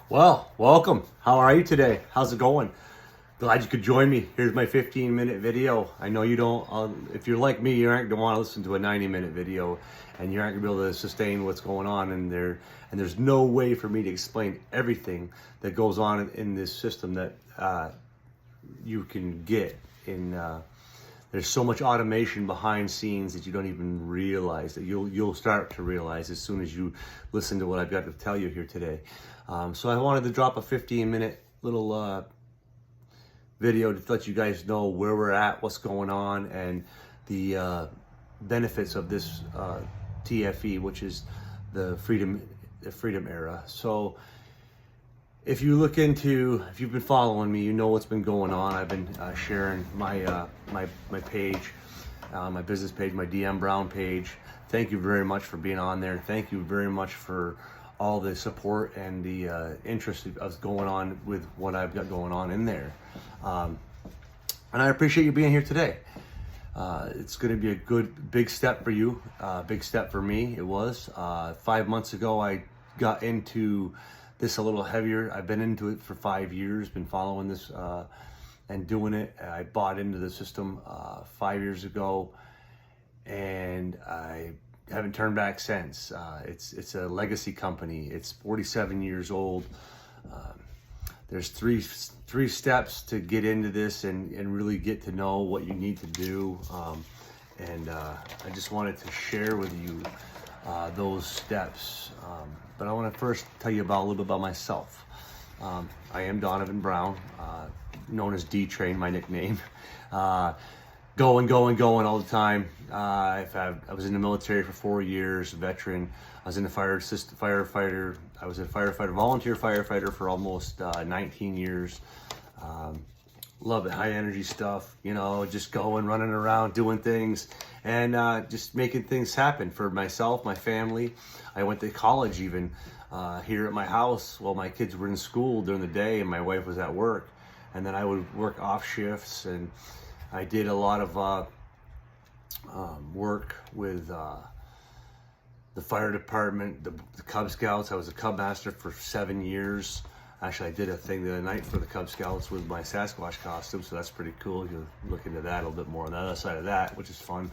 Well, welcome. How are you today? How's it going? Glad you could join me. Here's my 15-minute video. I know you don't, if you're like me, you aren't going to want to listen to a 90-minute video, and you aren't going to be able to sustain what's going on in there. And there's no way for me to explain everything that goes on in this system that you can get in. There's so much automation behind scenes that you don't even realize, that you'll start to realize as soon as you listen to what I've got to tell you here today. So I wanted to drop a 15-minute little video to let you guys know where we're at, what's going on, and the benefits of this TFE, which is the freedom era. So if you've been following me, you know what's been going on. I've been sharing my my page, my business page, my DM Brown page. Thank you very much for being on there. Thank you very much for all the support and the interest of going on with what I've got going on in there. And I appreciate you being here today. It's going to be a good, big step for you, big step for me. It was 5 months ago. I got into this a little heavier. I've been into it for 5 years, been following this and doing it. I bought into the system 5 years ago, and I haven't turned back since. It's a legacy company. It's 47 years old. There's three steps to get into this and really get to know what you need to do. I just wanted to share with you those steps. But I want to first tell you a little bit about myself. I am Donovan Brown, known as D-Train, my nickname. Going all the time. I was in the military for 4 years, veteran. I was in the firefighter. I was a volunteer firefighter for almost 19 years. Love it, high energy stuff, just going, running around, doing things, and just making things happen for myself, my family. I went to college even here at my house while my kids were in school during the day and my wife was at work. And then I would work off shifts, and I did a lot of work with the fire department, the Cub Scouts. I was a Cub Master for 7 years. Actually, I did a thing the other night for the Cub Scouts with my Sasquatch costume, so that's pretty cool. You can look into that a little bit more on the other side of that, which is fun.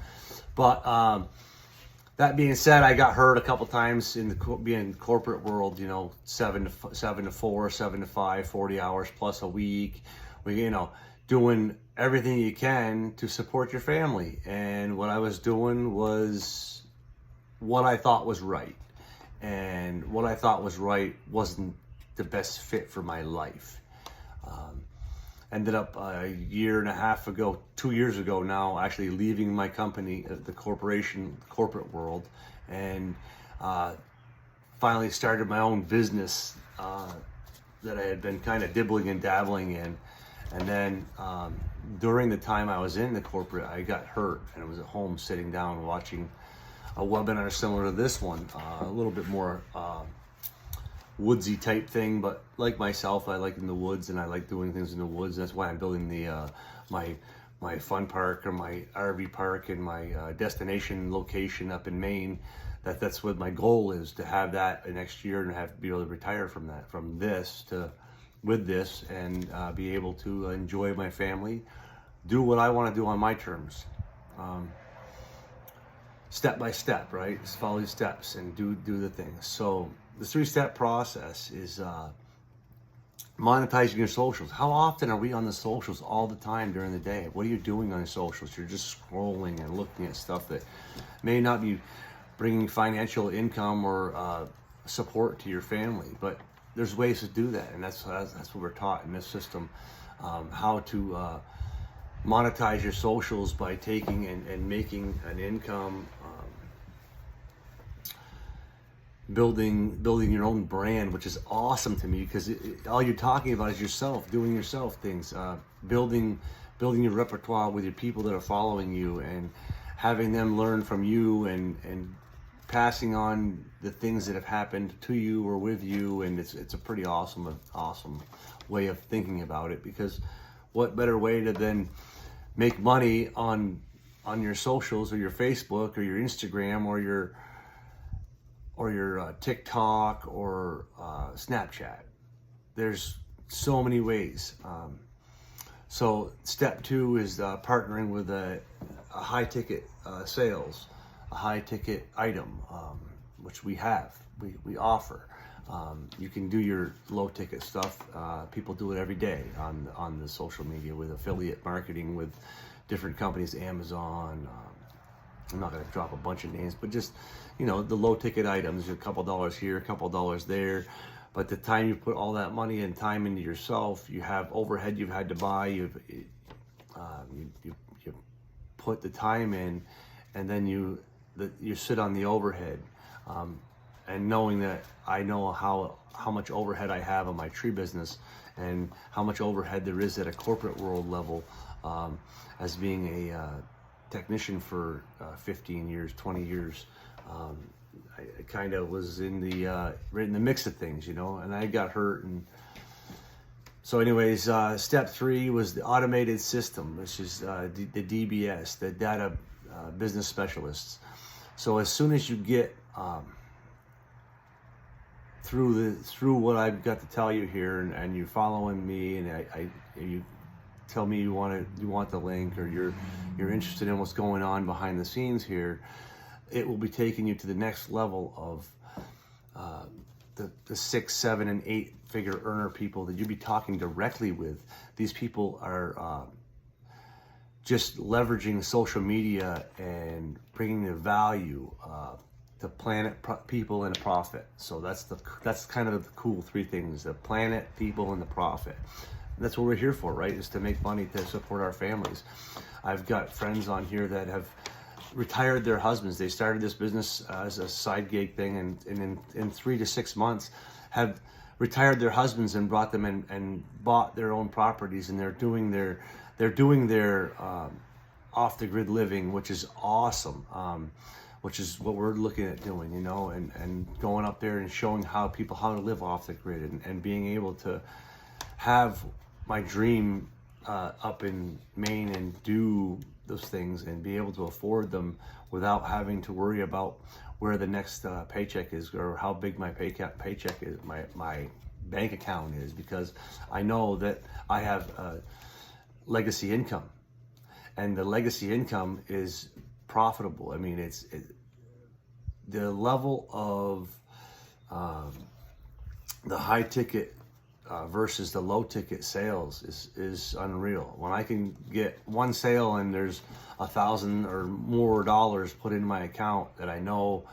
But that being said, I got hurt a couple times being in the corporate world. 7 to 4, 7 to 5, 40 hours plus a week. Doing everything you can to support your family. And what I was doing was what I thought was right. And what I thought was right wasn't the best fit for my life. Ended up a year and a half ago, 2 years ago now, actually leaving my company, the corporate world, and finally started my own business that I had been kind of dibbling and dabbling in. And then during the time I was in the corporate, I got hurt, and I was at home sitting down watching a webinar similar to this one, a little bit more woodsy type thing, but like myself, I like in the woods and I like doing things in the woods. That's why I'm building the my fun park, or my RV park, and my destination location up in Maine. That's what my goal is, to have that next year and be able to retire from this with this, and be able to enjoy my family, do what I want to do on my terms, step by step, right? Just follow the steps and do the things. So the 3-step process is monetizing your socials. How often are we on the socials all the time during the day? What are you doing on your socials? You're just scrolling and looking at stuff that may not be bringing financial income or support to your family, but there's ways to do that, and that's what we're taught in this system, how to monetize your socials by taking and making an income, building your own brand, which is awesome to me, because all you're talking about is yourself, doing yourself things, building your repertoire with your people that are following you, and having them learn from you, and passing on the things that have happened to you or with you. And it's a pretty awesome way of thinking about it, because what better way to then make money on your socials, or your Facebook, or your Instagram, or your TikTok, or Snapchat. there's so many ways. So step 2 is partnering with a high ticket sales, a high ticket item, which we offer. You can do your low ticket stuff. People do it every day on the social media with affiliate marketing with different companies, Amazon. I'm not going to drop a bunch of names, but just, the low ticket items, a couple dollars here, a couple dollars there. But the time you put all that money and time into yourself, you have overhead you've had to buy, you put the time in, and then you sit on the overhead. And knowing that I know how much overhead I have on my tree business and how much overhead there is at a corporate world level, as being a technician for 15 years, 20 years, I kind of was in the right in the mix of things, and I got hurt. And so anyways, step 3 was the automated system, which is the DBS, the data business specialists. So as soon as you get through what I've got to tell you here, and you're following me, and you tell me you want the link, or you're interested in what's going on behind the scenes here, it will be taking you to the next level of the 6, 7, and 8 figure earner people that you'll be talking directly with. These people are just leveraging social media and bringing the value to planet, people, and profit. So that's kind of the cool 3 things: the planet, people, and the profit. And that's what we're here for, right? Is to make money to support our families. I've got friends on here that have retired their husbands. They started this business as a side gig thing, and in 3 to 6 months have retired their husbands and brought them in and bought their own properties, and they're doing their off the grid living, which is awesome. Which is what we're looking at doing, and going up there and showing how to live off the grid, and being able to have my dream up in Maine and do those things and be able to afford them without having to worry about where the next paycheck is, or how big my paycheck is, my bank account is, because I know that I have legacy income, and the legacy income is profitable. I mean, the level of the high ticket versus the low ticket sales is unreal. When I can get one sale and there's $1,000 or more dollars put in my account, that I know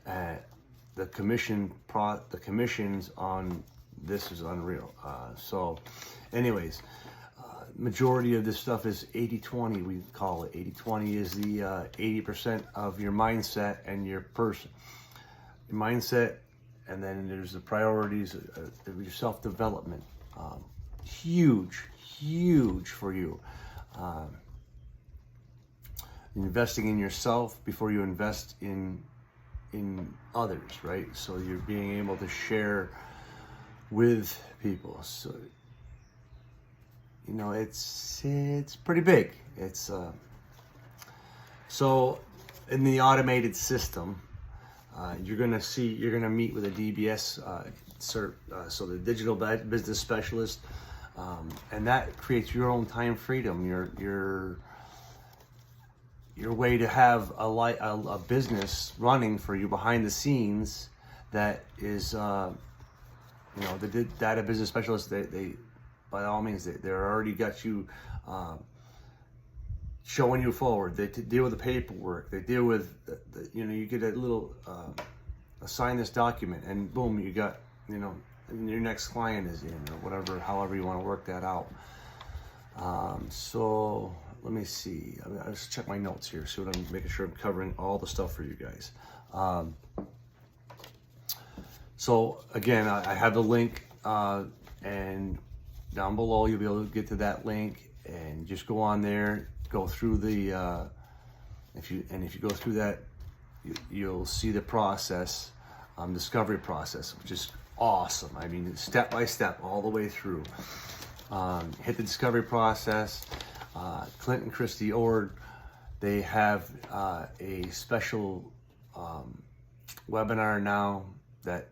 the commissions on this is unreal. So anyways, majority of this stuff is 80-20, we call it. 80-20 is the 80% of your mindset and your person. Your mindset, and then there's the priorities of your self-development. Huge for you. Investing in yourself before you invest in others, right? So you're being able to share with people. So it's pretty big. It's so in the automated system, you're gonna meet with a DBS so the digital business specialist, and that creates your own time freedom, your way to have a business running for you behind the scenes. That is the data business specialist. They by all means, they're already got you showing you forward. They deal with the paperwork. They deal with you get a little sign this document, and boom, you got your next client is in, or whatever, however you want to work that out. So let me see. I'll just check my notes here, so I'm making sure I'm covering all the stuff for you guys. So again, I have the link, and down below you'll be able to get to that link, and just go on there, go through the if you go through that, you'll see the process, discovery process, which is awesome. I mean, step by step all the way through. Hit the discovery process. Clint and Christy Ord, they have a special webinar now that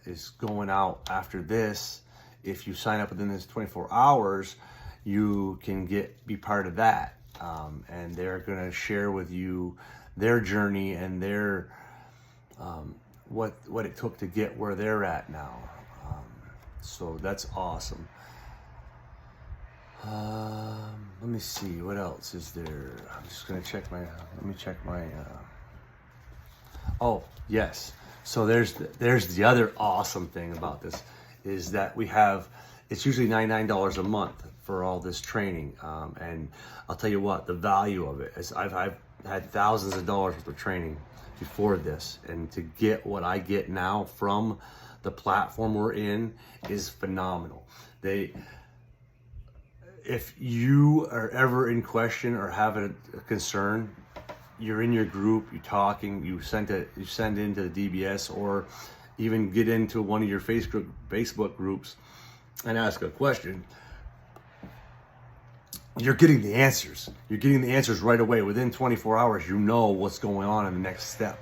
is going out after this. if you sign up within this 24 hours, you can be part of that. And they're going to share with you their journey and their what it took to get where they're at now. So that's awesome. Let me see, what else is there? I'm just gonna check my, let me check my, oh, yes. So there's the other awesome thing about this is that we have, it's usually $99 a month for all this training. And I'll tell you what, the value of it is I've had thousands of dollars worth of training before this, and to get what I get now from the platform we're in is phenomenal. If you are ever in question or have a concern, you're in your group, you're talking, you send into the DBS, or even get into one of your Facebook groups and ask a question. You're getting the answers. You're getting the answers right away. Within 24 hours, you know what's going on in the next step.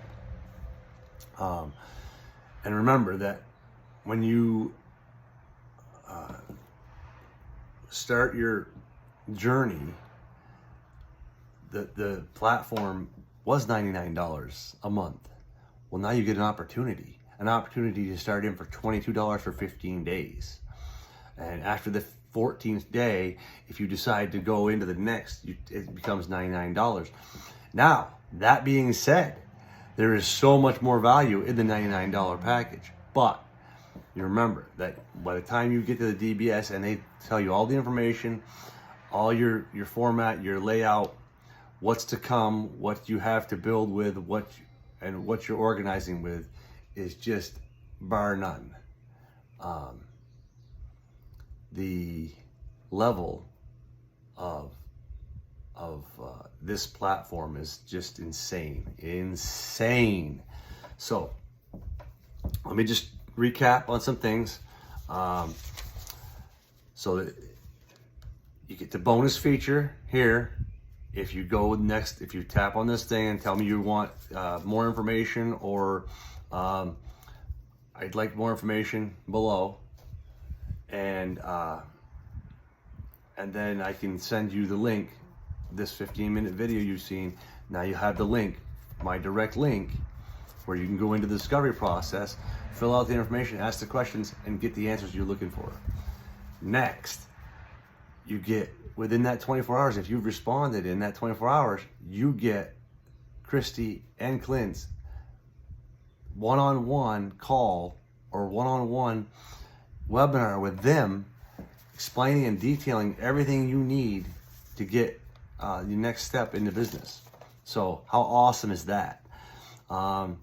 And remember that when you start your journey, the platform was $99 a month. Well, now you get an opportunity to start in for $22 for 15 days. And after the 14th day, if you decide to go into the next, it becomes $99. Now, that being said, there is so much more value in the $99 package. But you remember that by the time you get to the DBS and they tell you all the information, all your format, your layout, what's to come, what you have to build with, what you're organizing with, is just bar none. The level of this platform is just insane. So let me just recap on some things. So that you get the bonus feature here. If you go next, if you tap on this thing and tell me you want more information, or I'd like more information below, and then I can send you the link, this 15-minute video you've seen. Now you have the link, my direct link, where you can go into the discovery process, fill out the information, ask the questions, and get the answers you're looking for. Next, you get, within that 24 hours, if you've responded in that 24 hours, you get Christy and Clint's one-on-one call or one-on-one webinar with them, explaining and detailing everything you need to get your next step in the business. So how awesome is that? I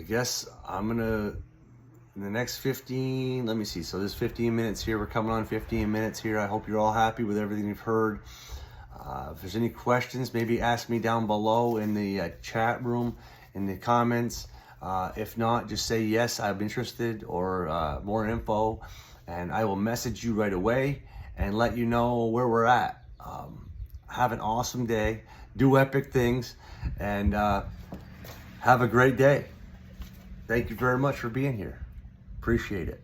guess I'm gonna, in the next 15, let me see, so there's 15 minutes here, we're coming on 15 minutes here. I hope you're all happy with everything you've heard. If there's any questions, maybe ask me down below in the chat room, in the comments. If not, just say yes, I'm interested, or more info, and I will message you right away and let you know where we're at. Have an awesome day, do epic things, and have a great day. Thank you very much for being here. Appreciate it.